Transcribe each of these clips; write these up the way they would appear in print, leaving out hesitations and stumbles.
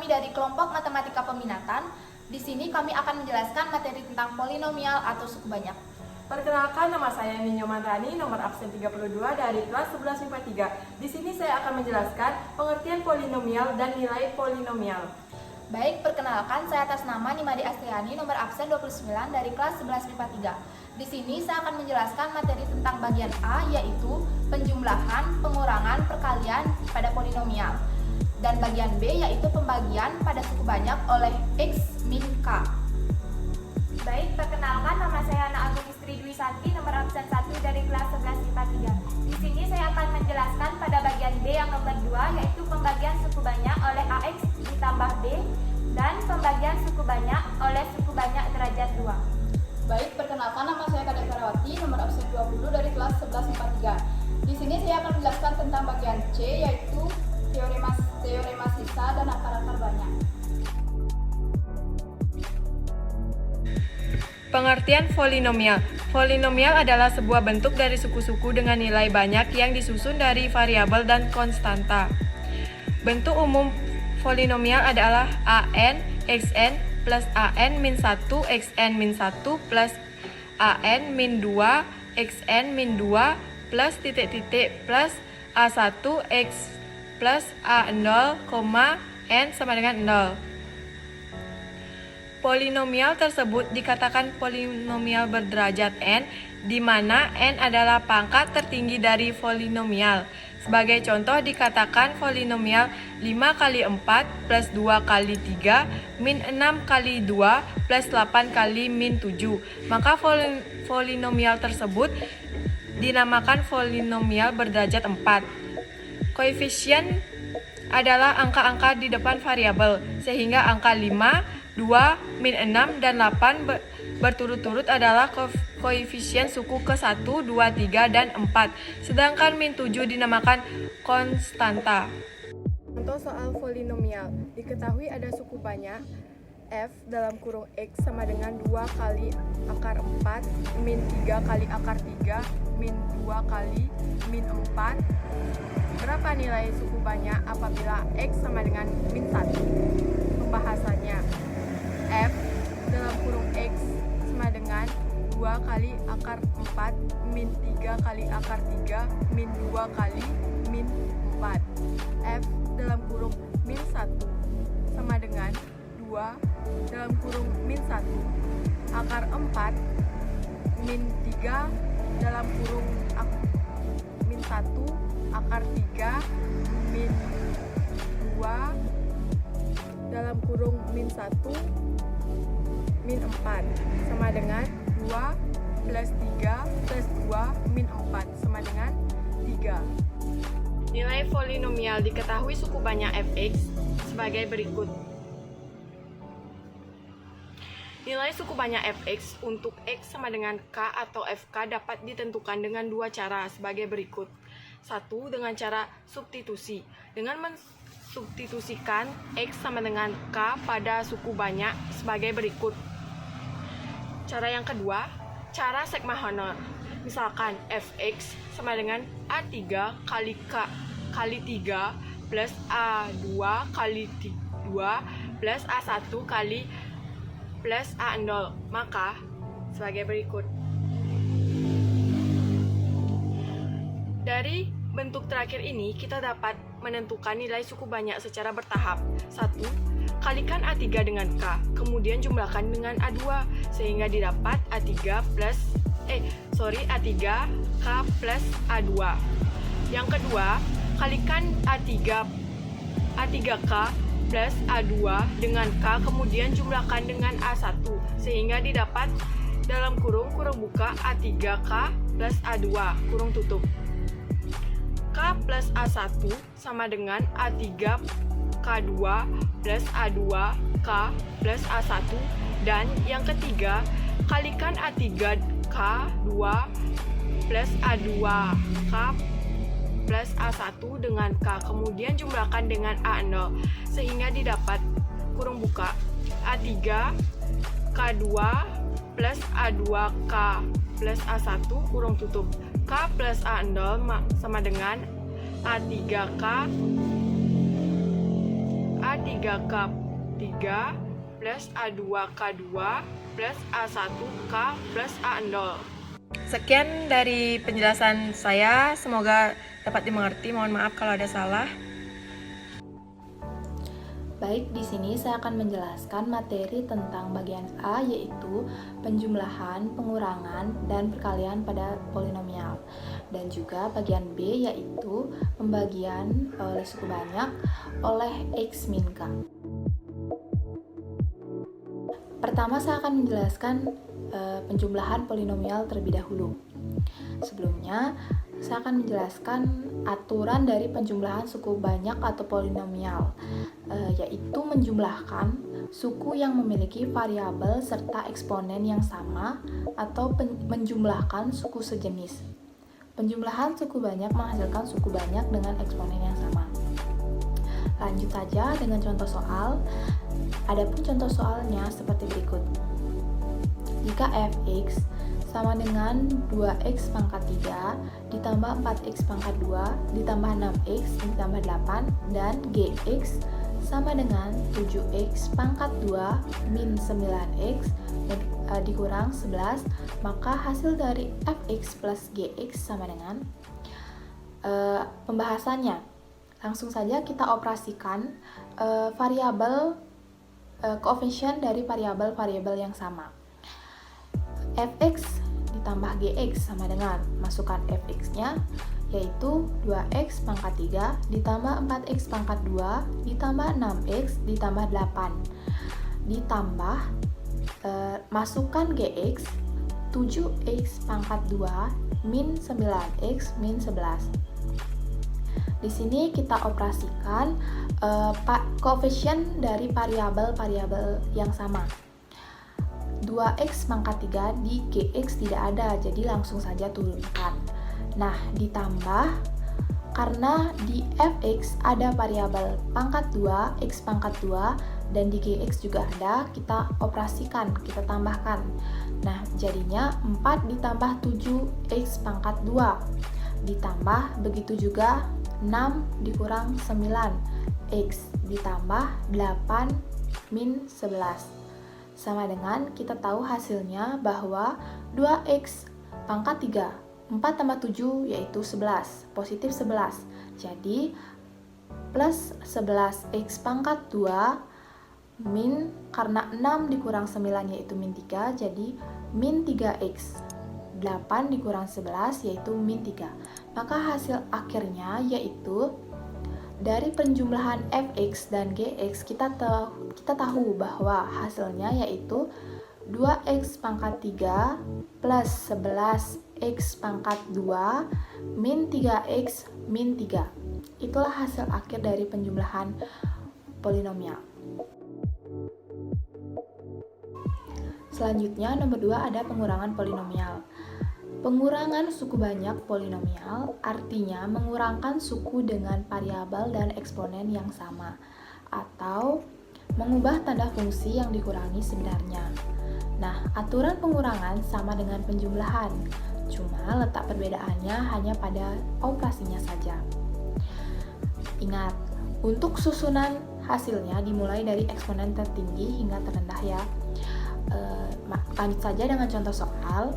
kami dari kelompok Matematika Peminatan. Di sini kami akan menjelaskan materi tentang polinomial atau suku banyak. Perkenalkan, nama saya Ninyo Manrani, nomor absen 32 dari kelas 11 MIPA 3. Di sini saya akan menjelaskan pengertian polinomial dan nilai polinomial. Baik, perkenalkan saya atas nama Nimade Astriani, nomor absen 29 dari kelas 11 MIPA 3. Di sini saya akan menjelaskan materi tentang bagian A, yaitu penjumlahan, pengurangan, perkalian pada polinomial. Dan bagian B, yaitu pembagian pada suku banyak oleh X min K. Baik, perkenalkan, nama saya Ana Agung Istri Dwi Santi, nomor absen 1 dari kelas 11 MIPA 3. Di sini saya akan menjelaskan pada bagian B yang nomor 2, yaitu pembagian suku banyak oleh AX ditambah B dan pembagian suku banyak oleh suku banyak derajat 2. Baik, perkenalkan, nama saya Kadek Ferawati, nomor absen 20 dari kelas 11 MIPA 3. Di sini saya akan menjelaskan tentang bagian C, yaitu teorema sisa dan akar-akar banyak. Pengertian polinomial. Polinomial adalah sebuah bentuk dari suku-suku dengan nilai banyak yang disusun dari variabel dan konstanta. Bentuk umum polinomial adalah an xn plus an min 1 xn min 1 plus an min 2 xn min 2 plus titik-titik plus a1 x plus a0, n sama dengan 0. Polinomial tersebut dikatakan polinomial berderajat n, di mana n adalah pangkat tertinggi dari polinomial. Sebagai contoh dikatakan polinomial 5 kali 4 plus 2 kali 3 min 6 kali 2 plus 8 kali min 7. Maka polinomial tersebut dinamakan polinomial berderajat 4. Koefisien adalah angka-angka di depan variabel, sehingga angka 5, 2, min 6, dan 8 berturut-turut adalah koefisien suku ke-1, 2, 3, dan 4. Sedangkan min 7 dinamakan konstanta. Contoh soal polinomial. Diketahui ada suku banyak f dalam kurung x sama dengan 2 kali akar 4, min 3 kali akar 3, min 2 kali min 4. Berapa nilai suku banyak apabila x sama dengan min 1? Pembahasannya, f dalam kurung x sama dengan 2 kali akar 4 min 3 kali akar 3 min 2 kali min 4. F dalam kurung min 1 sama dengan 2 dalam kurung min 1 akar 4 min 3 dalam kurung min 1 akar 3 min 2 dalam kurung min 1 min 4 sama dengan 2 plus 3 plus 2 min 4 sama dengan 3. Nilai polinomial diketahui suku banyak fx sebagai berikut. Nilai suku banyak fx untuk x sama dengan k atau fk dapat ditentukan dengan dua cara sebagai berikut. Satu, dengan cara substitusi. Dengan mensubstitusikan x sama dengan k pada suku banyak sebagai berikut. Cara yang kedua, cara sekmahonor. Misalkan fx sama dengan a3 kali k kali 3 plus a2 kali 2 plus a1 kali plus a0. Maka sebagai berikut. Dari bentuk terakhir ini, kita dapat menentukan nilai suku banyak secara bertahap. 1. Kalikan A3 dengan K, kemudian jumlahkan dengan A2, sehingga didapat A3 K plus A2. Yang kedua, kalikan A3K plus A2 dengan K, kemudian jumlahkan dengan A1, sehingga didapat dalam kurung buka A3K plus A2, kurung tutup. K plus A1 sama dengan A3K2 plus A2K plus A1. Dan yang ketiga, kalikan A3K2 plus A2K plus A1 dengan K, kemudian jumlahkan dengan A0, sehingga didapat kurung buka A3K2 plus A2K plus A1, kurung tutup. K plus A0 sama dengan A3K 3K3 plus A2K2 plus A1K plus A0. Sekian dari penjelasan saya, semoga dapat dimengerti. Mohon maaf kalau ada salah. Baik, di sini saya akan menjelaskan materi tentang bagian A, yaitu penjumlahan, pengurangan, dan perkalian pada polinomial. Dan juga bagian B, yaitu pembagian oleh suku banyak oleh X min K. Pertama, saya akan menjelaskan penjumlahan polinomial terlebih dahulu. Sebelumnya, saya akan menjelaskan aturan dari penjumlahan suku banyak atau polinomial, yaitu menjumlahkan suku yang memiliki variabel serta eksponen yang sama atau menjumlahkan suku sejenis. Penjumlahan suku banyak menghasilkan suku banyak dengan eksponen yang sama. Lanjut saja dengan contoh soal. Adapun contoh soalnya seperti berikut. Jika fx sama dengan 2x pangkat 3 ditambah 4x pangkat 2 ditambah 6x ditambah 8 dan gx sama dengan 7x pangkat 2 min 9x dikurang 11, maka hasil dari fx plus gx sama dengan pembahasannya. Langsung saja kita operasikan variabel koefisien dari variabel-variabel yang sama. Fx ditambah gx sama dengan, masukkan fx-nya, yaitu 2x pangkat 3 ditambah 4x pangkat 2 ditambah 6x ditambah 8 ditambah masukkan gx 7x pangkat 2 min 9x min 11. Di sini kita operasikan koefisien dari variabel-variabel yang sama. 2x pangkat 3 di gx tidak ada, jadi langsung saja turunkan. Nah, ditambah karena di fx ada variabel pangkat 2, x pangkat 2, dan di gx juga ada, kita operasikan, kita tambahkan. Nah, jadinya 4 ditambah 7x pangkat 2 ditambah, begitu juga 6 dikurang 9 x ditambah 8 min 11 sama dengan, kita tahu hasilnya bahwa 2x pangkat 3 4 tambah 7 yaitu 11, positif 11. Jadi plus 11x pangkat 2 min, karena 6 dikurang 9 yaitu min 3, jadi min 3x. 8 dikurang 11 yaitu min 3. Maka hasil akhirnya yaitu dari penjumlahan fx dan gx kita tahu bahwa hasilnya yaitu 2x pangkat 3 plus 11x pangkat 2 min 3x min 3. Itulah hasil akhir dari penjumlahan polinomial. Selanjutnya nomor 2 ada pengurangan polinomial. Pengurangan suku banyak polinomial artinya mengurangkan suku dengan variabel dan eksponen yang sama, atau mengubah tanda fungsi yang dikurangi sebenarnya. Nah, aturan pengurangan sama dengan penjumlahan, cuma letak perbedaannya hanya pada operasinya saja. Ingat, untuk susunan hasilnya dimulai dari eksponen tertinggi hingga terendah ya. Lanjut saja dengan contoh soal.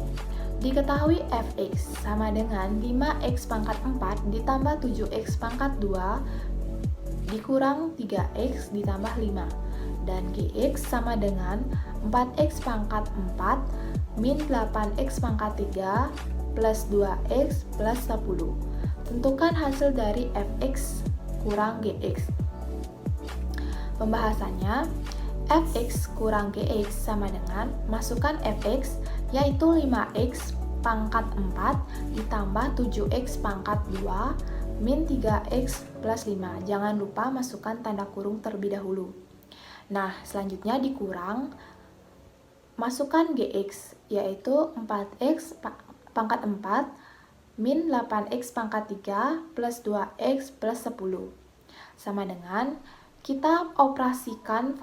Diketahui fx sama dengan 5x pangkat 4 ditambah 7x pangkat 2 dikurang 3x ditambah 5, dan gx sama dengan 4x pangkat 4 min 8x pangkat 3 plus 2x plus 10. Tentukan hasil dari fx kurang gx. Pembahasannya, fx kurang gx sama dengan, masukkan fx yaitu 5x pangkat 4 ditambah 7x pangkat 2 min 3x plus 5. Jangan lupa masukkan tanda kurung terlebih dahulu. Nah, selanjutnya dikurang, masukkan gx yaitu 4x pangkat 4 min 8x pangkat 3 plus 2x plus 10. Sama dengan, kita operasikan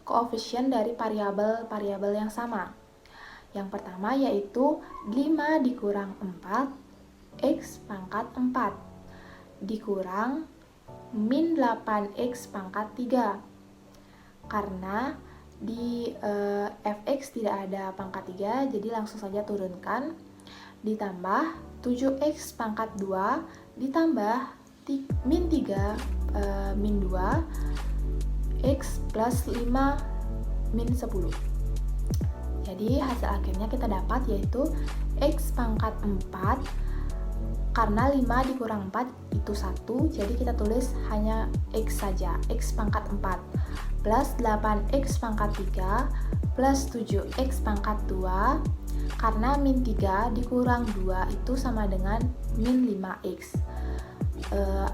koefisien dari variabel-variabel yang sama. Yang pertama yaitu 5 dikurang 4 x pangkat 4 dikurang min 8x pangkat 3 karena di fx tidak ada pangkat 3, jadi langsung saja turunkan. Ditambah 7x pangkat 2 ditambah min 3 min 2 x plus 5 min 10. Jadi hasil akhirnya kita dapat yaitu x pangkat 4, karena 5 dikurang 4 itu 1, jadi kita tulis hanya x saja, x pangkat 4 plus 8x pangkat 3 plus 7x pangkat 2, karena min 3 dikurang 2 itu sama dengan min 5x.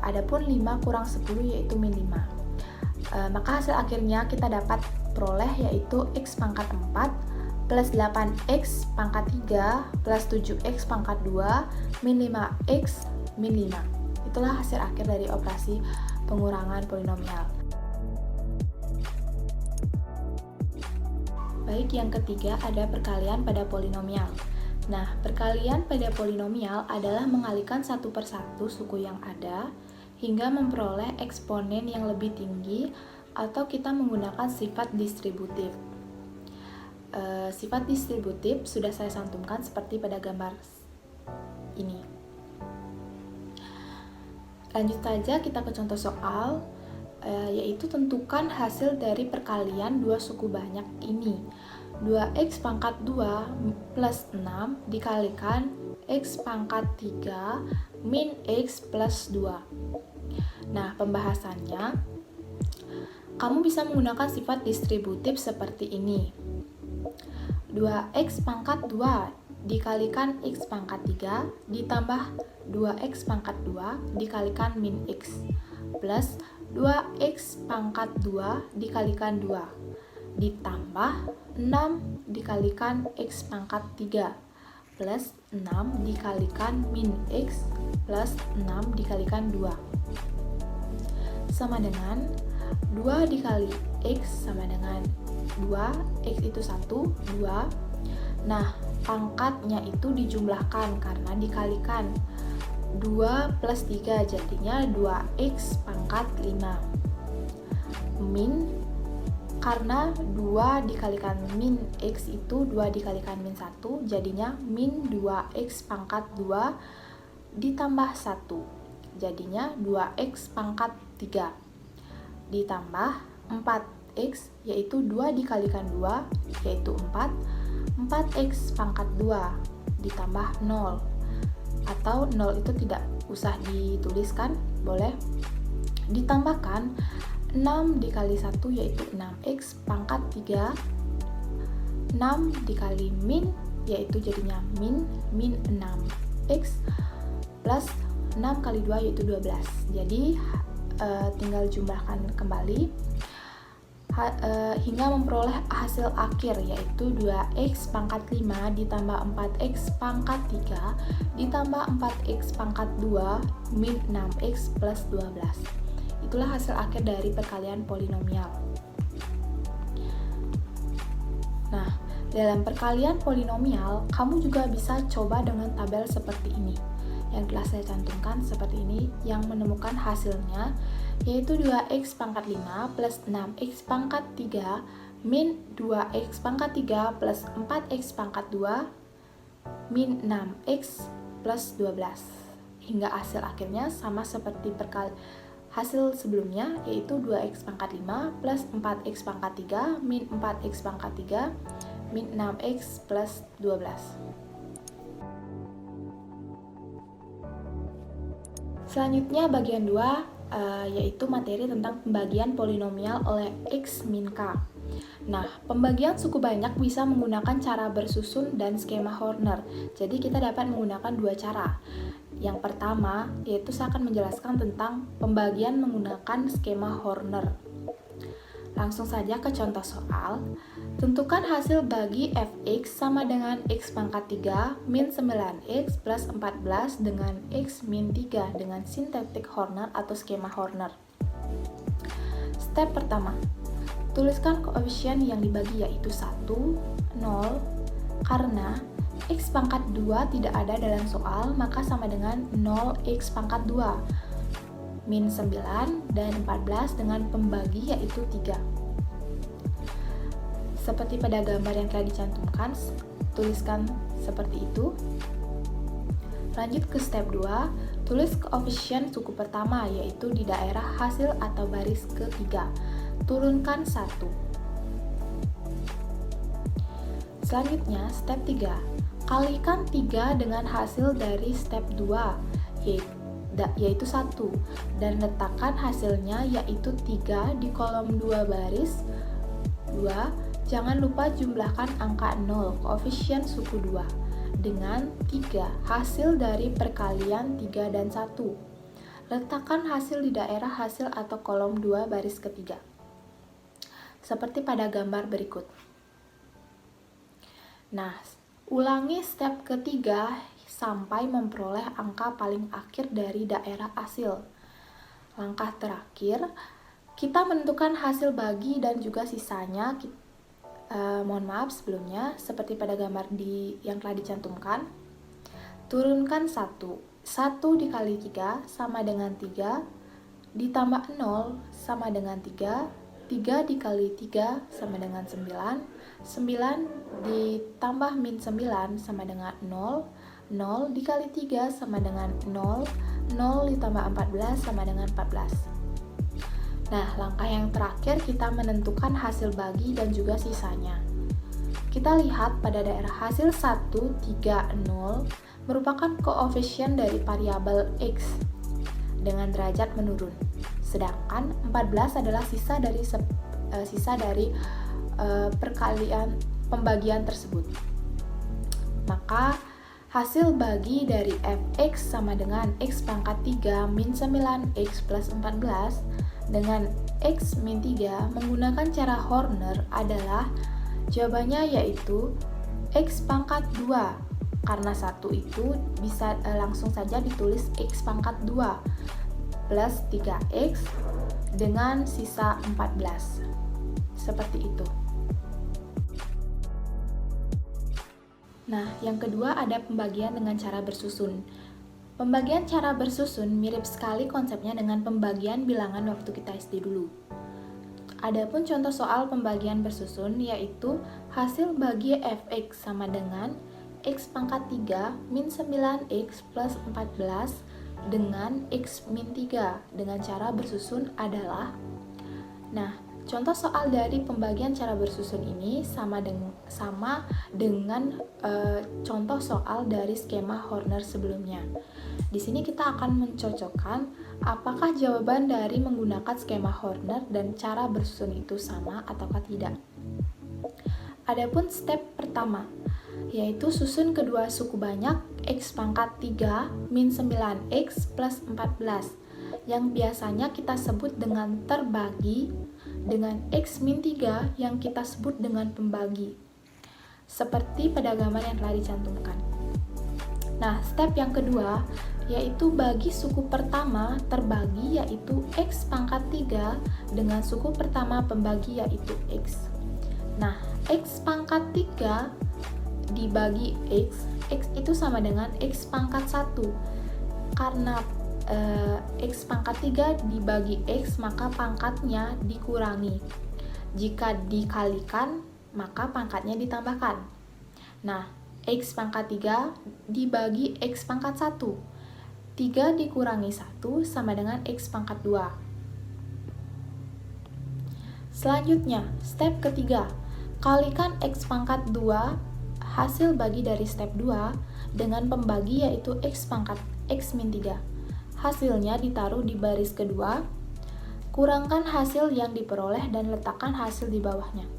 Adapun 5 kurang 10 yaitu min 5. Maka hasil akhirnya kita dapat peroleh yaitu x pangkat 4 plus 8x pangkat 3 plus 7x pangkat 2 min 5x min 5. Itulah hasil akhir dari operasi pengurangan polinomial. Baik, yang ketiga ada perkalian pada polinomial. Nah, perkalian pada polinomial adalah mengalikan satu persatu suku yang ada hingga memperoleh eksponen yang lebih tinggi, atau kita menggunakan sifat distributif. Sifat distributif sudah saya cantumkan seperti pada gambar ini. Lanjut saja kita ke contoh soal, yaitu tentukan hasil dari perkalian dua suku banyak ini. 2x pangkat 2 plus 6 dikalikan x pangkat 3 min x plus 2. Nah, pembahasannya, kamu bisa menggunakan sifat distributif seperti ini. 2x pangkat 2 dikalikan x pangkat 3 ditambah 2x pangkat 2 dikalikan min x plus 2x pangkat 2 dikalikan 2 ditambah 6 dikalikan x pangkat 3 plus 6 dikalikan min x plus 6 dikalikan 2 sama dengan 2 dikali x sama dengan 2, x itu 1, 2. Nah, pangkatnya itu dijumlahkan karena dikalikan 2 plus 3 jadinya 2x pangkat 5 min, karena 2 dikalikan min x itu 2 dikalikan min 1 jadinya min 2x pangkat 2 ditambah 1 jadinya 2x pangkat 3 ditambah 4x yaitu 2 dikalikan 2 yaitu 4, 4x pangkat 2 ditambah 0, atau 0 itu tidak usah dituliskan, boleh ditambahkan 6 dikali 1 yaitu 6x pangkat 3, 6 dikali min yaitu jadinya min 6x plus 6 kali 2 yaitu 12. Jadi tinggal jumlahkan kembali hingga memperoleh hasil akhir yaitu 2x pangkat 5 ditambah 4x pangkat 3 ditambah 4x pangkat 2 min 6x plus 12. Itulah hasil akhir dari perkalian polinomial. Nah, dalam perkalian polinomial, kamu juga bisa coba dengan tabel seperti ini. Yang telah saya cantumkan seperti ini, yang menemukan hasilnya yaitu 2x pangkat 5 plus 6x pangkat 3 min 2x pangkat 3 plus 4x pangkat 2 min 6x plus 12. Hingga hasil akhirnya sama seperti hasil sebelumnya yaitu 2x pangkat 5 plus 4x pangkat 3 min 4x pangkat 3 min 6x plus 12. Selanjutnya bagian 2 yaitu materi tentang pembagian polinomial oleh x min k. Nah, pembagian suku banyak bisa menggunakan cara bersusun dan skema Horner. Jadi kita dapat menggunakan dua cara. Yang pertama yaitu saya akan menjelaskan tentang pembagian menggunakan skema Horner. Langsung saja ke contoh soal. Tentukan hasil bagi fx sama dengan x pangkat 3 min 9x plus 14 dengan x min 3 dengan sintaktik Horner atau skema Horner. Step pertama, tuliskan koefisien yang dibagi yaitu 1, 0, karena x pangkat 2 tidak ada dalam soal maka sama dengan 0x pangkat 2 min 9 dan 14 dengan pembagi yaitu 3. Seperti pada gambar yang telah dicantumkan, tuliskan seperti itu. Lanjut ke step 2, tulis koefisien suku pertama, yaitu di daerah hasil atau baris ketiga. Turunkan 1. Selanjutnya, step 3. Kalikan 3 dengan hasil dari step 2, yaitu 1. Dan letakkan hasilnya, yaitu 3 di kolom 2 baris 2. Jangan lupa jumlahkan angka 0, koefisien suku 2. Dengan 3, hasil dari perkalian 3 dan 1. Letakkan hasil di daerah hasil atau kolom 2 baris ketiga. Seperti pada gambar berikut. Nah, ulangi step ketiga sampai memperoleh angka paling akhir dari daerah hasil. Langkah terakhir, kita menentukan hasil bagi dan juga sisanya. Mohon maaf sebelumnya, seperti pada gambar yang telah dicantumkan. Turunkan 1. 1 dikali 3 sama dengan 3, ditambah 0 sama dengan 3, 3 dikali 3 sama dengan 9, 9 ditambah min 9 sama dengan 0, 0 dikali 3 sama dengan 0, 0 ditambah 14 sama dengan 14. Nah, langkah yang terakhir kita menentukan hasil bagi dan juga sisanya. Kita lihat pada daerah hasil 1, 3, 0 merupakan koefisien dari variabel X dengan derajat menurun. Sedangkan 14 adalah sisa dari perkalian pembagian tersebut. Maka hasil bagi dari fx sama dengan x pangkat 3 min 9x plus 14 dengan x min 3 menggunakan cara Horner adalah jawabannya yaitu x pangkat 2. Karena 1 itu bisa langsung saja ditulis x pangkat 2 plus 3x dengan sisa 14. Seperti itu. Nah, yang kedua ada pembagian dengan cara bersusun. Pembagian cara bersusun mirip sekali konsepnya dengan pembagian bilangan waktu kita SD dulu. Adapun contoh soal pembagian bersusun yaitu hasil bagi fx sama dengan x pangkat 3 min 9x plus 14 dengan x min 3 dengan cara bersusun adalah. Nah, contoh soal dari pembagian cara bersusun ini sama dengan contoh soal dari skema Horner sebelumnya. Di sini kita akan mencocokkan apakah jawaban dari menggunakan skema Horner dan cara bersusun itu sama ataukah tidak. Adapun step pertama, yaitu susun kedua suku banyak x pangkat 3 min 9x plus 14 yang biasanya kita sebut dengan terbagi dengan x min 3 yang kita sebut dengan pembagi. Seperti pada gambar yang telah dicantumkan. Nah, step yang kedua yaitu bagi suku pertama terbagi yaitu x pangkat 3 dengan suku pertama pembagi yaitu x. Nah, x pangkat 3 dibagi x itu sama dengan x pangkat 1. Karena x pangkat 3 dibagi x maka pangkatnya dikurangi. Jika dikalikan maka pangkatnya ditambahkan. Nah, x pangkat 3 dibagi x pangkat 1. 3 dikurangi 1 sama dengan x pangkat 2. Selanjutnya, step ketiga. Kalikan x pangkat 2 hasil bagi dari step 2 dengan pembagi yaitu x pangkat x min 3. Hasilnya ditaruh di baris kedua. Kurangkan hasil yang diperoleh dan letakkan hasil di bawahnya.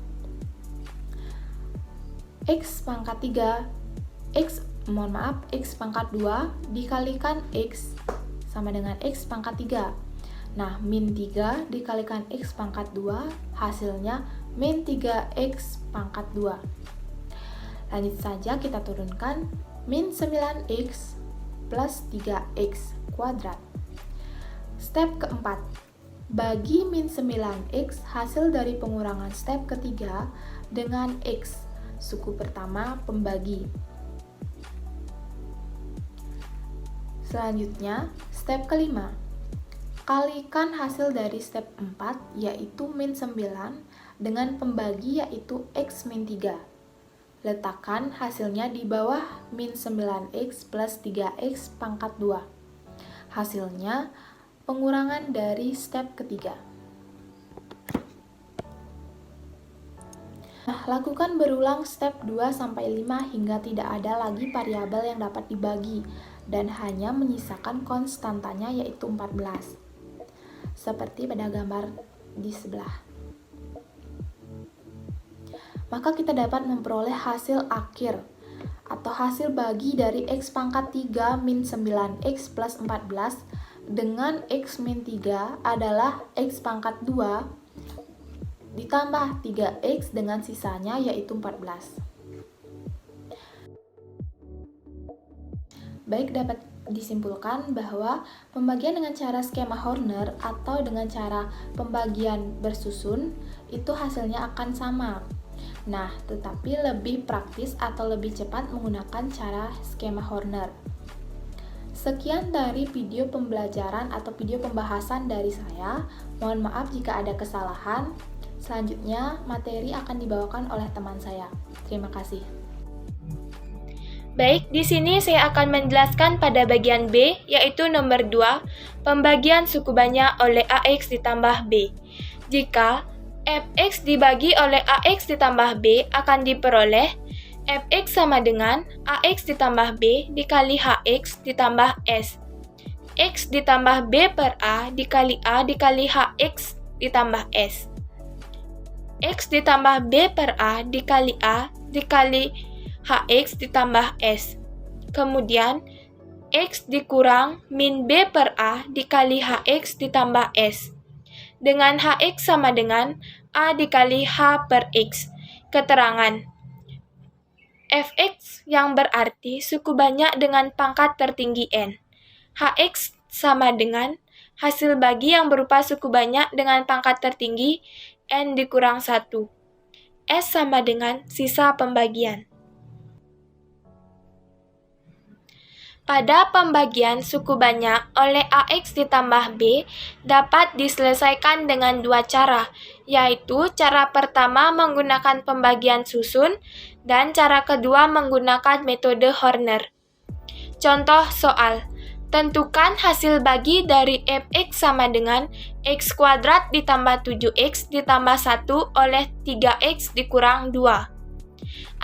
X pangkat 3 x pangkat 2 dikalikan x sama dengan x pangkat 3. Nah, min 3 dikalikan x pangkat 2 hasilnya min 3x pangkat 2. Lanjut saja kita turunkan min 9x plus 3x kuadrat. Step keempat, bagi min 9x hasil dari pengurangan step ketiga dengan x suku pertama pembagi. Selanjutnya, step kelima. Kalikan hasil dari step 4 yaitu min 9 dengan pembagi yaitu X min 3. Letakkan hasilnya di bawah min 9X plus 3X pangkat 2. Hasilnya pengurangan dari step ketiga. Nah, lakukan berulang step 2-5 hingga tidak ada lagi variabel yang dapat dibagi dan hanya menyisakan konstantanya yaitu 14. Seperti pada gambar di sebelah. Maka kita dapat memperoleh hasil akhir atau hasil bagi dari X pangkat 3 min 9X plus 14 dengan X min 3 adalah X pangkat 2 ditambah 3X dengan sisanya yaitu 14. Baik, dapat disimpulkan bahwa pembagian dengan cara skema Horner atau dengan cara pembagian bersusun itu hasilnya akan sama. Nah, tetapi lebih praktis atau lebih cepat menggunakan cara skema Horner. Sekian dari video pembelajaran atau video pembahasan dari saya. Mohon maaf jika ada kesalahan. Selanjutnya, materi akan dibawakan oleh teman saya. Terima kasih. Baik, di sini saya akan menjelaskan pada bagian B, yaitu nomor 2, pembagian suku banyak oleh AX ditambah B. Jika Fx dibagi oleh AX ditambah B akan diperoleh Fx sama dengan AX ditambah B dikali HX ditambah S. X ditambah B per A dikali HX ditambah S. X ditambah B per A dikali HX ditambah S. Kemudian, X dikurang min B per A dikali HX ditambah S. Dengan HX sama dengan A dikali H per X. Keterangan Fx yang berarti suku banyak dengan pangkat tertinggi N. HX sama dengan hasil bagi yang berupa suku banyak dengan pangkat tertinggi N dikurang 1. S sama dengan sisa pembagian. Pada pembagian suku banyak oleh AX ditambah B dapat diselesaikan dengan dua cara, yaitu cara pertama menggunakan pembagian susun dan cara kedua menggunakan metode Horner. Contoh soal, tentukan hasil bagi dari Fx sama dengan X kuadrat ditambah 7X ditambah 1 oleh 3X dikurang 2.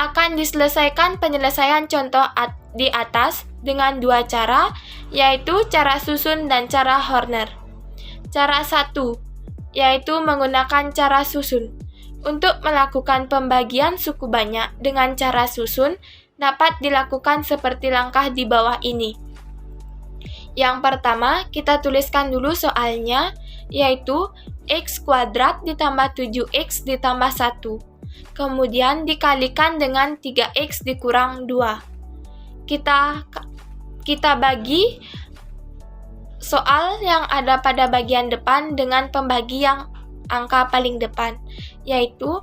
Akan diselesaikan penyelesaian contoh di atas dengan dua cara, yaitu cara susun dan cara Horner. Cara 1, yaitu menggunakan cara susun. Untuk melakukan pembagian suku banyak dengan cara susun, dapat dilakukan seperti langkah di bawah ini. Yang pertama, kita tuliskan dulu soalnya, yaitu X kuadrat ditambah 7X ditambah 1. Kemudian dikalikan dengan 3X dikurang 2. Kita bagi soal yang ada pada bagian depan dengan pembagi yang angka paling depan, yaitu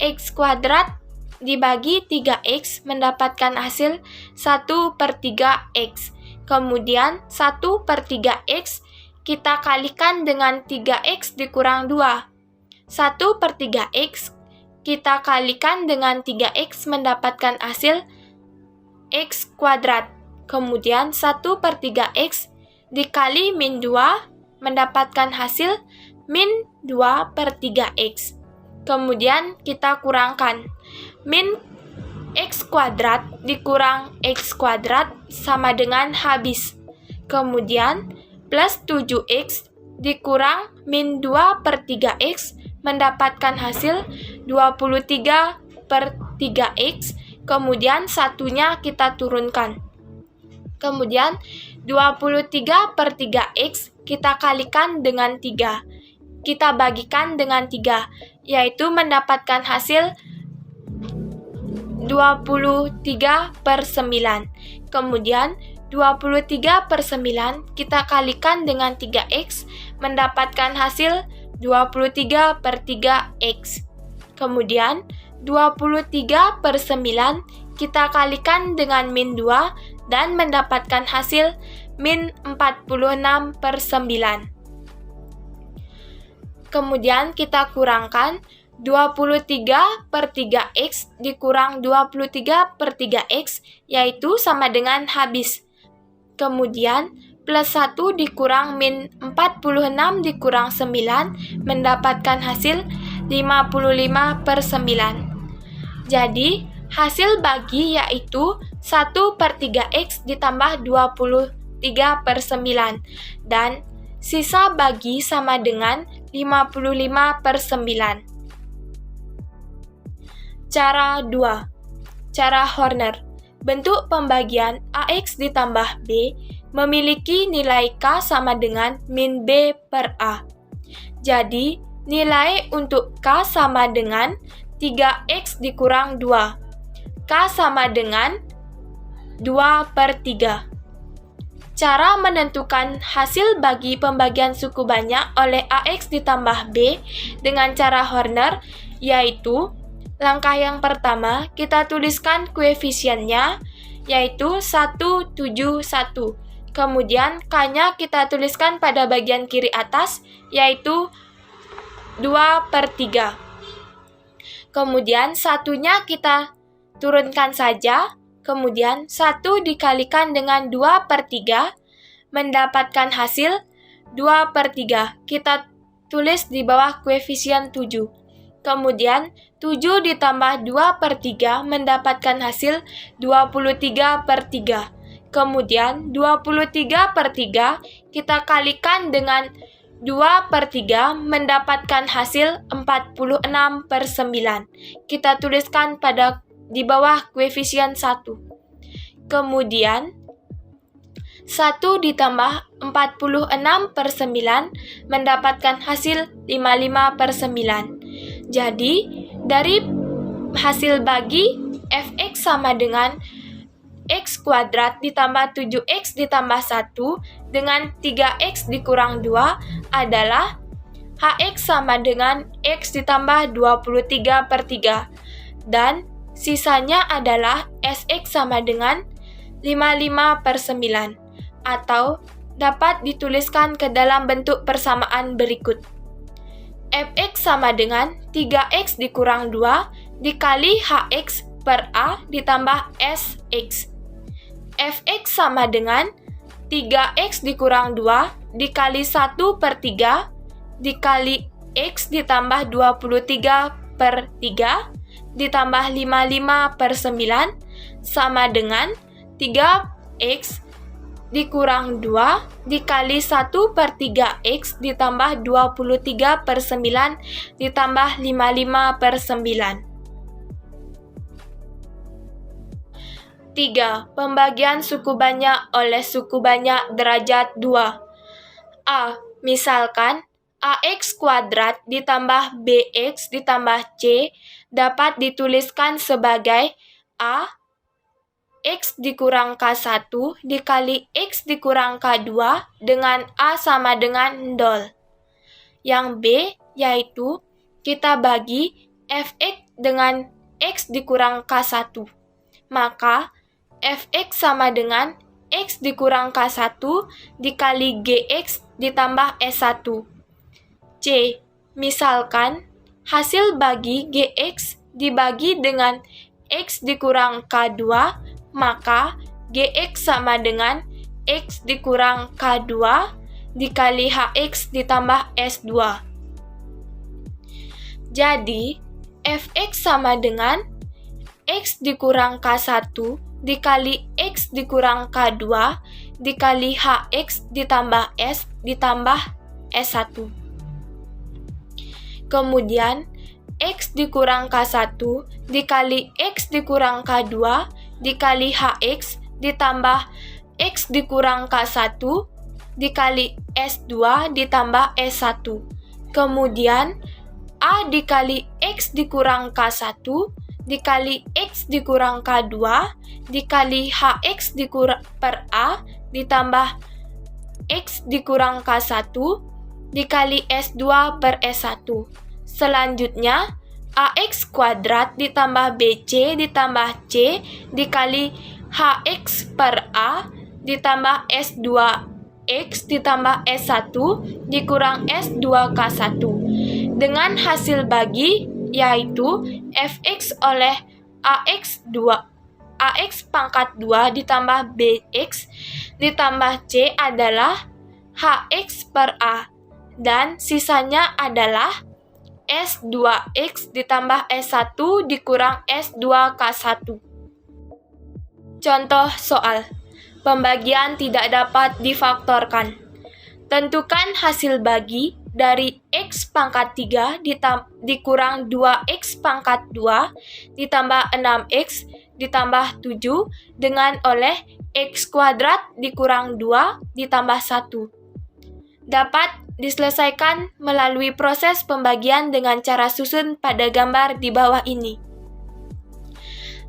X kuadrat dibagi 3X mendapatkan hasil 1/3X. Kemudian 1/3X kita kalikan dengan 3X dikurang 2. 1/3X kita kalikan dengan 3X mendapatkan hasil X kuadrat. Kemudian 1/3X dikali min 2 mendapatkan hasil min 2/3X. Kemudian kita kurangkan. Min X kuadrat dikurang X kuadrat sama dengan habis. Kemudian plus 7X dikurang min 2/3X mendapatkan hasil 23/3X. Kemudian satunya kita turunkan. Kemudian 23/3X kita kalikan dengan 3. Kita bagikan dengan 3, yaitu mendapatkan hasil 23/9. Kemudian 23/9 kita kalikan dengan 3X mendapatkan hasil 23/3X. Kemudian 23/9 kita kalikan dengan min 2 dan mendapatkan hasil min 46/9. Kemudian kita kurangkan 23/3x dikurang 23/3x, yaitu sama dengan habis. Kemudian, plus 1 dikurang min 46 dikurang 9 mendapatkan hasil 55/9. Jadi, hasil bagi yaitu 1/3x ditambah 23/9. Dan sisa bagi sama dengan 55/9. Cara 2. Cara Horner. Bentuk pembagian AX ditambah B memiliki nilai K sama dengan min B per A. Jadi, nilai untuk K sama dengan 3X dikurang 2. K sama dengan 2/3. Cara menentukan hasil bagi pembagian suku banyak oleh AX ditambah B dengan cara Horner, yaitu langkah yang pertama, kita tuliskan koefisiennya, yaitu 171. Kemudian, K-nya kita tuliskan pada bagian kiri atas, yaitu 2/3. Kemudian, satunya kita turunkan saja. Kemudian, 1 dikalikan dengan 2/3, mendapatkan hasil 2/3. Kita tulis di bawah koefisien 7. Kemudian, 7 ditambah 2/3 mendapatkan hasil 23/3. Kemudian, 23/3 kita kalikan dengan 2/3 mendapatkan hasil 46/9. Kita tuliskan di bawah koefisien 1. Kemudian, 1 ditambah 46/9 mendapatkan hasil 55/9. Jadi, dari hasil bagi fx sama dengan x kuadrat ditambah 7x ditambah 1 dengan 3x dikurang 2 adalah hx sama dengan x ditambah 23/3. Dan sisanya adalah sx sama dengan 55/9 atau dapat dituliskan ke dalam bentuk persamaan berikut. Fx sama dengan 3x dikurang 2 dikali hx per A ditambah sx. Fx sama dengan 3x dikurang 2 dikali 1/3 dikali x ditambah 23/3 ditambah 55/9 sama dengan 3x dikurang 2 dikali 1/3x ditambah 23/9 ditambah 55/9. 3. Pembagian suku banyak oleh suku banyak derajat 2. A. Misalkan AX kuadrat ditambah BX ditambah C dapat dituliskan sebagai A X dikurang K1 dikali X dikurang K2 dengan A sama dengan 0. Yang B yaitu kita bagi Fx dengan X dikurang K1. Maka Fx sama dengan X dikurang K1 dikali Gx ditambah S1. C. Misalkan hasil bagi Gx dibagi dengan X dikurang K2, maka Gx sama dengan X dikurang K2 dikali Hx ditambah S2. Jadi, Fx sama dengan X dikurang K1 dikali X dikurang K2 dikali Hx ditambah S ditambah S1. Kemudian, X dikurang K1 dikali X dikurang K2 dikali Hx ditambah X dikurang K1 dikali S2 ditambah S1. Kemudian, A dikali X dikurang K1 dikali X dikurang K2 dikali Hx dikurang per A ditambah X dikurang K1 dikali S2 per S1. Selanjutnya, AX kuadrat ditambah BC ditambah C dikali HX per A ditambah S2X ditambah S1 dikurang S2K1. Dengan hasil bagi yaitu fx oleh ax pangkat 2 ditambah bx ditambah c adalah hx per a, dan sisanya adalah S2x ditambah S1 dikurang S2K1. Contoh soal. Pembagian tidak dapat difaktorkan. Tentukan hasil bagi dari x pangkat 3 dikurang 2x pangkat 2 ditambah 6x ditambah 7 dengan oleh x kuadrat dikurang 2 ditambah 1. Dapat diselesaikan melalui proses pembagian dengan cara susun pada gambar di bawah ini.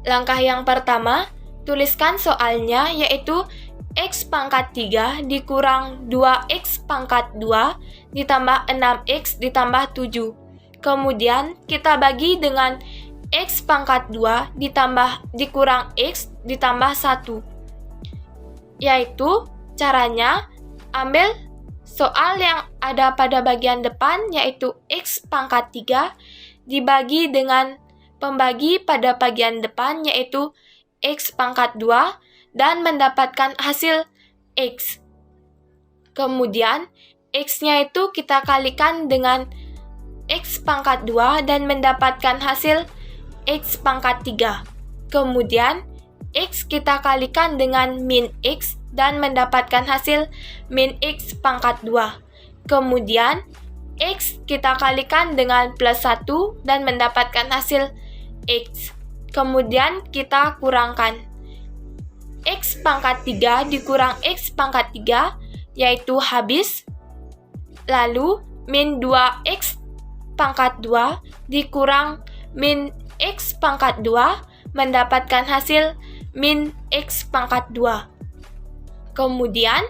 Langkah yang pertama, tuliskan soalnya, yaitu x pangkat 3 dikurang 2x pangkat 2 ditambah 6x ditambah 7. Kemudian kita bagi dengan x pangkat 2 dikurang x ditambah 1. Yaitu caranya ambil soal yang ada pada bagian depan, yaitu x pangkat 3 dibagi dengan pembagi pada bagian depan, yaitu x pangkat 2, dan mendapatkan hasil x. Kemudian x-nya itu kita kalikan dengan x pangkat 2 dan mendapatkan hasil x pangkat 3. Kemudian x kita kalikan dengan min x dan mendapatkan hasil min x pangkat 2. Kemudian x kita kalikan dengan plus 1 dan mendapatkan hasil x. Kemudian kita kurangkan. X pangkat 3 dikurang x pangkat 3 yaitu habis. Lalu min 2x pangkat 2 dikurang min x pangkat 2 mendapatkan hasil min x pangkat 2. Kemudian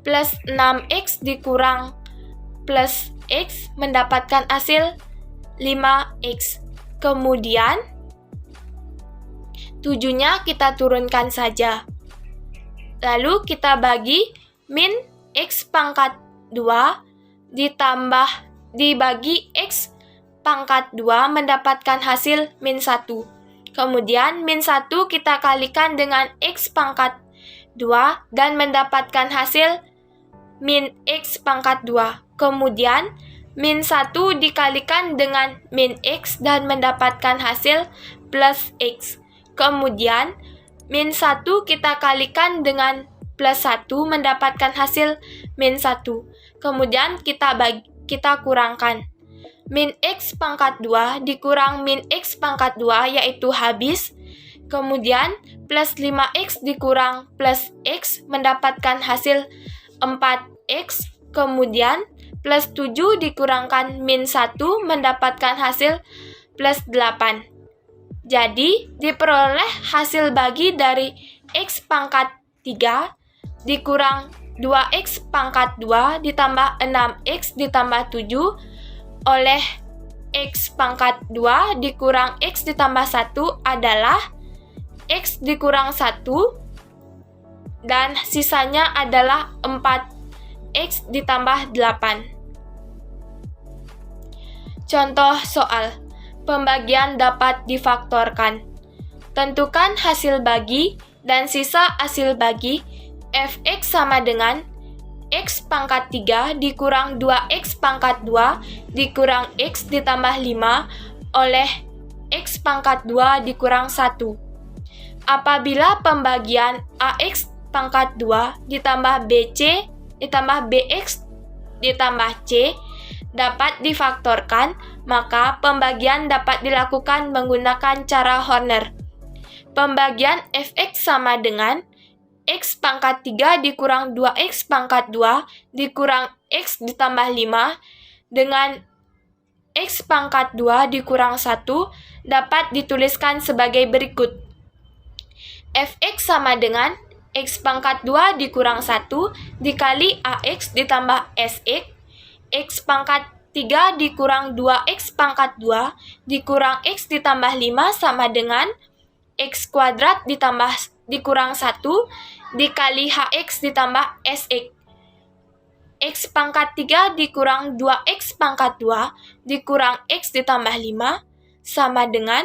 plus 6x dikurang plus x mendapatkan hasil 5x. Kemudian 7-nya kita turunkan saja. Lalu kita bagi min x pangkat 2 dibagi x pangkat 2 mendapatkan hasil min 1. Kemudian min 1 kita kalikan dengan x pangkat 2 dan mendapatkan hasil min x pangkat 2. Kemudian min 1 dikalikan dengan min x dan mendapatkan hasil plus x. Kemudian min 1 kita kalikan dengan plus 1 mendapatkan hasil min 1. Kemudian kita kurangkan. Min x pangkat 2 dikurang min x pangkat 2 yaitu habis. Kemudian plus 5x dikurang plus x mendapatkan hasil 4x. Kemudian plus 7 dikurangkan min 1 mendapatkan hasil plus 8. Jadi diperoleh hasil bagi dari x pangkat 3 dikurang 2x pangkat 2 ditambah 6x ditambah 7 oleh x pangkat 2 dikurang x ditambah 1 adalah x dikurang 1 dan sisanya adalah 4x ditambah 8. Contoh soal. Pembagian dapat difaktorkan. Tentukan hasil bagi dan sisa hasil bagi fx sama dengan x pangkat 3 dikurang 2x pangkat 2 dikurang x ditambah 5 oleh x pangkat 2 dikurang 1. Apabila pembagian ax pangkat 2 ditambah bc ditambah bx ditambah c dapat difaktorkan, maka pembagian dapat dilakukan menggunakan cara Horner. Pembagian fx sama dengan x pangkat 3 dikurang 2x pangkat 2 dikurang x ditambah 5 dengan x pangkat 2 dikurang 1 dapat dituliskan sebagai berikut. Fx sama dengan x pangkat 2 dikurang 1 dikali ax ditambah sx. X pangkat 3 dikurang 2x pangkat 2 dikurang x ditambah 5 sama dengan x kuadrat dikurang 1 dikali hx ditambah sx. X pangkat 3 dikurang 2x pangkat 2 dikurang x ditambah 5 sama dengan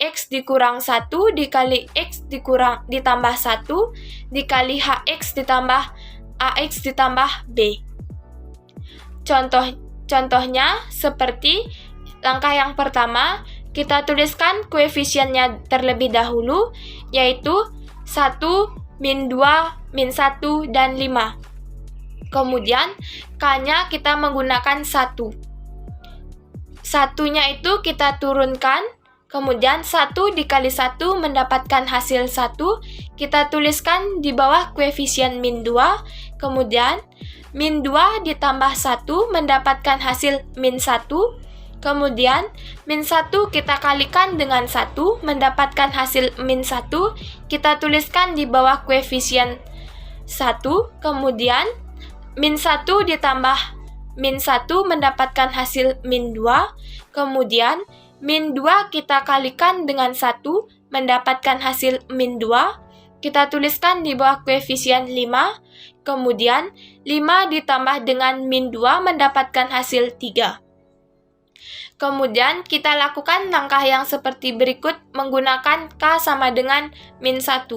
X dikurang 1 dikali X ditambah 1 dikali HX ditambah AX ditambah B. Contohnya seperti langkah yang pertama, kita tuliskan koefisiennya terlebih dahulu, yaitu 1, min 2, min 1, dan 5. Kemudian, K-nya kita menggunakan 1. Satunya itu kita turunkan, kemudian 1 dikali 1 mendapatkan hasil 1, kita tuliskan di bawah koefisien min 2, kemudian min 2 ditambah 1 mendapatkan hasil min 1, kemudian min 1 kita kalikan dengan 1 mendapatkan hasil min 1, kita tuliskan di bawah koefisien 1, kemudian min 1 ditambah min 1 mendapatkan hasil min 2, kemudian min 2 kita kalikan dengan 1 mendapatkan hasil min 2, kita tuliskan di bawah koefisien 5, kemudian 5 ditambah dengan min 2 mendapatkan hasil 3. Kemudian kita lakukan langkah yang seperti berikut menggunakan K sama dengan min 1.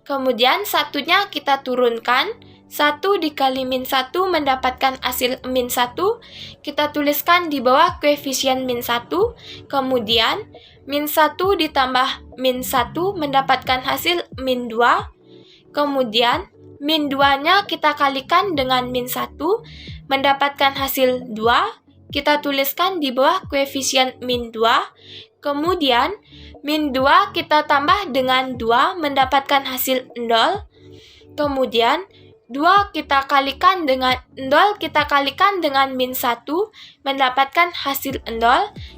Kemudian satunya kita turunkan, 1 dikali min 1 mendapatkan hasil min 1, kita tuliskan di bawah koefisien min 1, kemudian min 1 ditambah min 1 mendapatkan hasil min 2, kemudian min 2-nya kita kalikan dengan min 1 mendapatkan hasil 2, kita tuliskan di bawah koefisien min 2, kemudian min 2 kita tambah dengan 2 mendapatkan hasil 0, kemudian 2 kita kalikan dengan 0 kita kalikan dengan min 1 mendapatkan hasil 0,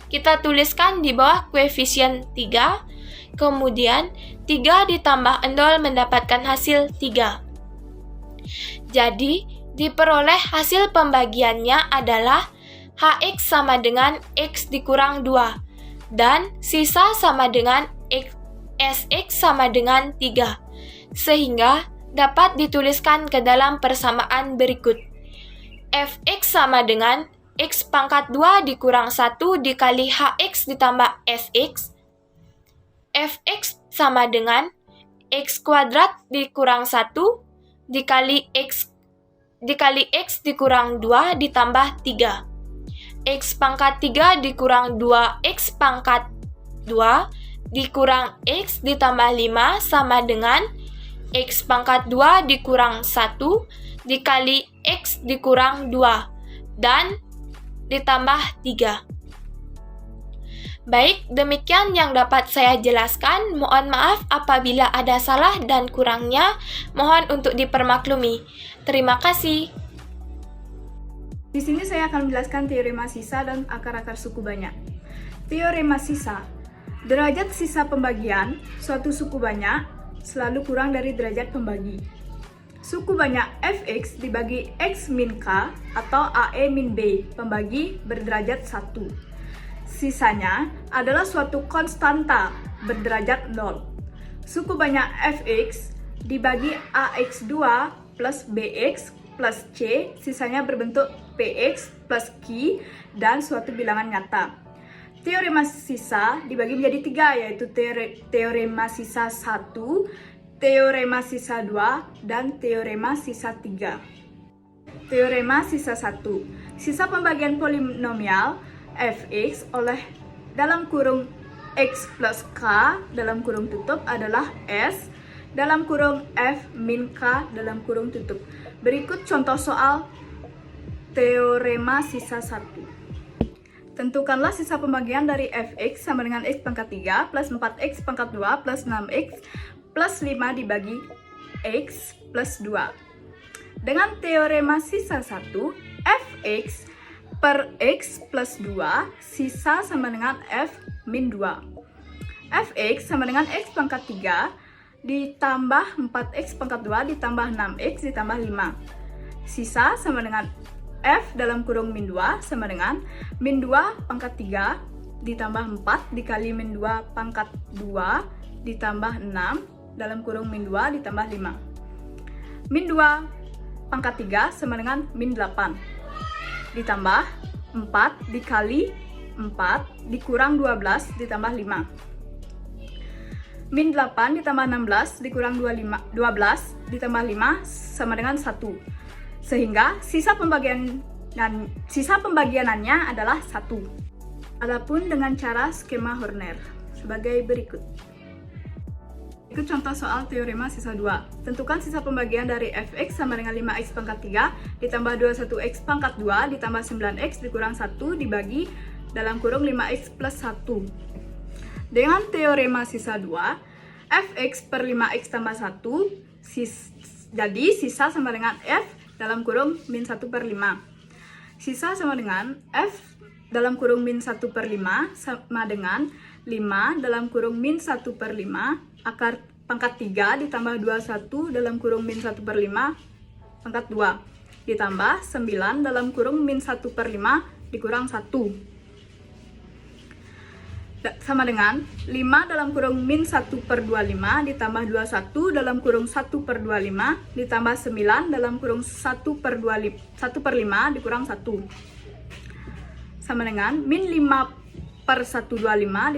kita tuliskan di bawah koefisien 3, kemudian 3 ditambah 0 mendapatkan hasil 3. Jadi, diperoleh hasil pembagiannya adalah HX sama dengan X dikurang 2, dan sisa sama dengan SX sama dengan 3, sehingga dapat dituliskan ke dalam persamaan berikut. Fx sama dengan X pangkat 2 dikurang 1 dikali HX ditambah SX. Fx sama dengan X kuadrat dikurang 1 dikali X dikurang 2 ditambah 3. X pangkat 3 dikurang 2X pangkat 2 dikurang X ditambah 5 sama dengan X pangkat 2 dikurang 1 dikali X dikurang 2 dan ditambah 3. Baik, demikian yang dapat saya jelaskan. Mohon maaf apabila ada salah dan kurangnya. Mohon untuk dipermaklumi. Terima kasih. Di sini saya akan menjelaskan teorema sisa dan akar-akar suku banyak. Teorema sisa. Derajat sisa pembagian suatu suku banyak selalu kurang dari derajat pembagi. Suku banyak Fx dibagi X min K atau AE min B, pembagi berderajat 1. Sisanya adalah suatu konstanta berderajat 0. Suku banyak Fx dibagi AX2 plus BX plus C, sisanya berbentuk PX plus Q dan suatu bilangan nyata. Teorema sisa dibagi menjadi 3, yaitu teorema sisa 1, teorema sisa 2, dan teorema sisa 3. Teorema sisa 1. Sisa pembagian polinomial Fx oleh dalam kurung X plus K dalam kurung tutup adalah S dalam kurung F min K dalam kurung tutup. Berikut contoh soal teorema sisa 1. Tentukanlah sisa pembagian dari Fx sama dengan X pangkat 3 plus 4X pangkat 2 plus 6X plus 5 dibagi X plus 2. Dengan teorema sisa 1, Fx per X plus 2 sisa sama dengan F min 2. Fx sama dengan X pangkat 3 ditambah 4X pangkat 2 ditambah 6X ditambah 5. Sisa sama dengan F dalam kurung min 2 sama dengan min 2 pangkat 3 ditambah 4 dikali min 2 pangkat 2 ditambah 6 dalam kurung min 2 ditambah 5. Min 2 pangkat 3 sama dengan min 8 ditambah 4 dikali 4 dikurang 12 ditambah 5. Min 8 ditambah 16 dikurang 12 ditambah 5 sama dengan 1. Sehingga sisa pembagianannya adalah 1. Adapun dengan cara skema Horner sebagai berikut. Ikut contoh soal teorema sisa 2. Tentukan sisa pembagian dari fx sama dengan 5x pangkat 3 ditambah 21x pangkat 2 ditambah 9x dikurang 1 dibagi dalam kurung 5x plus 1. Dengan teorema sisa 2, fx per 5x tambah 1, jadi sisa sama dengan f dalam kurung min 1 per 5. Sisa sama dengan f dalam kurung min 1 per 5 sama dengan 5 dalam kurung min 1 per 5 akar pangkat 3 ditambah 21 dalam kurung min 1 per 5 pangkat 2 ditambah 9 dalam kurung min 1 per 5 dikurang 1 sama dengan 5 dalam kurung min 1 per 25 ditambah 21 dalam kurung 1 per 25 ditambah 9 dalam kurung 1 per 5 dikurang 1 sama dengan min 5 per 125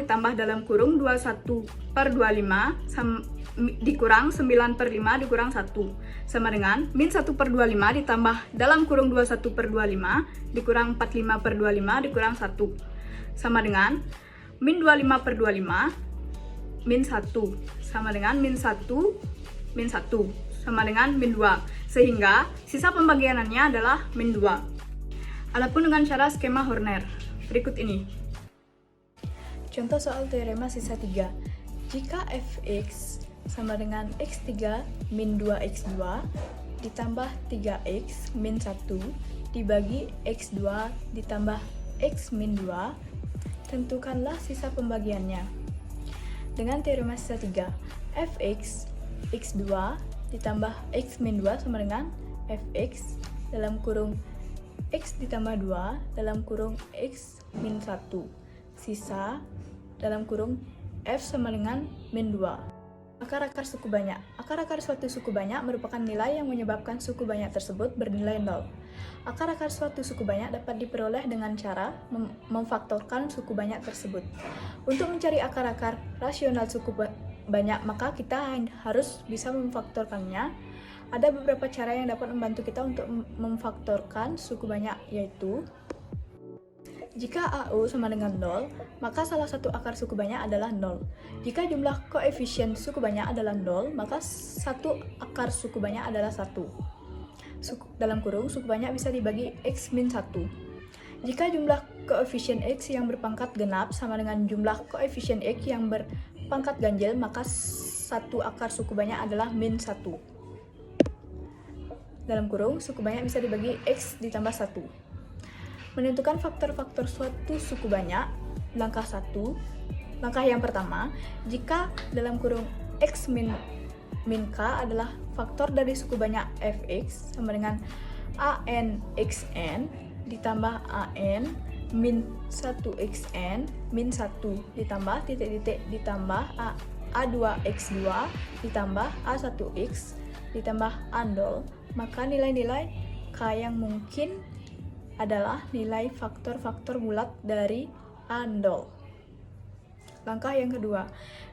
ditambah dalam kurung 21 per 25 dikurang 9 per 5 dikurang 1 sama dengan min 1 per 25 ditambah dalam kurung 21 per 25 dikurang 45 per 25 dikurang 1 sama dengan min 25 per 25 min 1 sama dengan min 1 sama dengan min 2 sehingga sisa pembagianannya adalah min 2. Adapun dengan cara skema Horner berikut ini. Contoh soal teorema sisa 3. Jika fx sama dengan x3 min 2x2 ditambah 3x min 1 dibagi x2 ditambah x min 2, tentukanlah sisa pembagiannya. Dengan teorema sisa 3, fx x2 ditambah x min 2 sama dengan fx dalam kurung x ditambah 2 dalam kurung x min 1. Sisa dalam kurung f sama dengan min 2. Akar-akar suku banyak. Akar-akar suatu suku banyak merupakan nilai yang menyebabkan suku banyak tersebut bernilai 0. Akar-akar suatu suku banyak dapat diperoleh dengan cara memfaktorkan suku banyak tersebut. Untuk mencari akar-akar rasional suku banyak, maka kita harus bisa memfaktorkannya. Ada beberapa cara yang dapat membantu kita untuk memfaktorkan suku banyak, yaitu jika AO sama dengan 0, maka salah satu akar suku banyak adalah 0. Jika jumlah koefisien suku banyak adalah 0, maka satu akar suku banyak adalah 1. Dalam kurung, suku banyak bisa dibagi x min 1. Jika jumlah koefisien x yang berpangkat genap sama dengan jumlah koefisien x yang berpangkat ganjil, maka satu akar suku banyak adalah min 1. Dalam kurung, suku banyak bisa dibagi x ditambah 1. Menentukan faktor-faktor suatu suku banyak. Langkah 1. Langkah yang pertama, jika dalam kurung x min k adalah faktor dari suku banyak fx sama dengan an xn ditambah an min 1xn min 1 ditambah titik-titik ditambah a2x2 ditambah a1x ditambah andol, maka nilai-nilai k yang mungkin adalah nilai faktor-faktor bulat dari andol. Langkah yang kedua,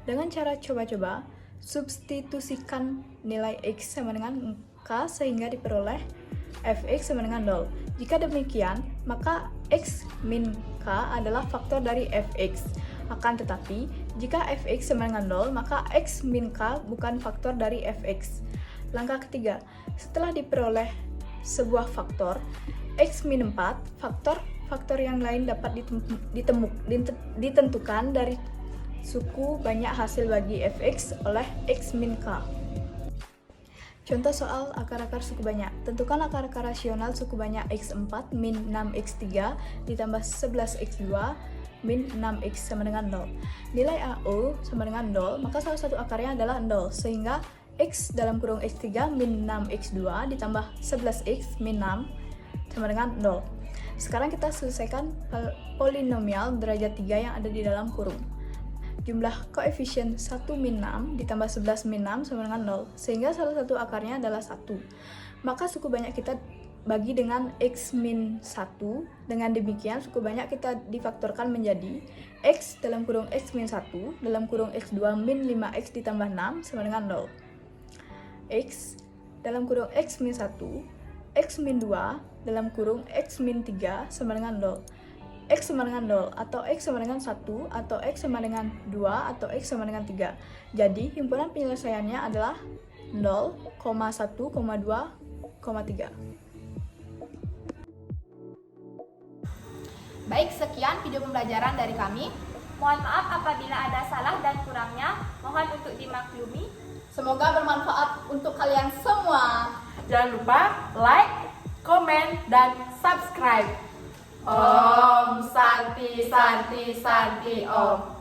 dengan cara coba-coba, substitusikan nilai x sama dengan k sehingga diperoleh fx sama dengan 0. Jika demikian, maka x min k adalah faktor dari fx. Akan tetapi, jika fx sama dengan 0, maka x min k bukan faktor dari fx. Langkah ketiga, setelah diperoleh sebuah faktor, x min 4, faktor yang lain dapat ditentukan dari suku banyak hasil bagi fx oleh x min k. Contoh soal akar-akar suku banyak. Tentukan akar-akar rasional suku banyak x4 min 6x3 ditambah 11x2 min 6x sama dengan 0. Nilai AO sama dengan 0, maka salah satu akarnya adalah 0, sehingga x dalam kurung x3 min 6x2 ditambah 11x min 6 sama dengan 0. Sekarang kita selesaikan polinomial derajat 3 yang ada di dalam kurung. Jumlah koefisien 1 min 6 ditambah 11 min 6 sama dengan 0, sehingga salah satu akarnya adalah 1. Maka suku banyak kita bagi dengan X min 1. Dengan demikian suku banyak kita difaktorkan menjadi X dalam kurung X min 1 dalam kurung X2 min 5X ditambah 6 sama dengan 0. X dalam kurung X min 1, X min 2 dalam kurung X min 3 sama dengan 0. X sama dengan 0 atau X sama dengan 1 atau X sama dengan 2 atau X sama dengan 3. Jadi himpunan penyelesaiannya adalah 0, 1, 2, 3. Baik, sekian video pembelajaran dari kami. Mohon maaf apabila ada salah dan kurangnya, mohon untuk dimaklumi. Semoga bermanfaat untuk kalian semua. Jangan lupa like, komen, dan subscribe. Om Santi Santi Santi Om.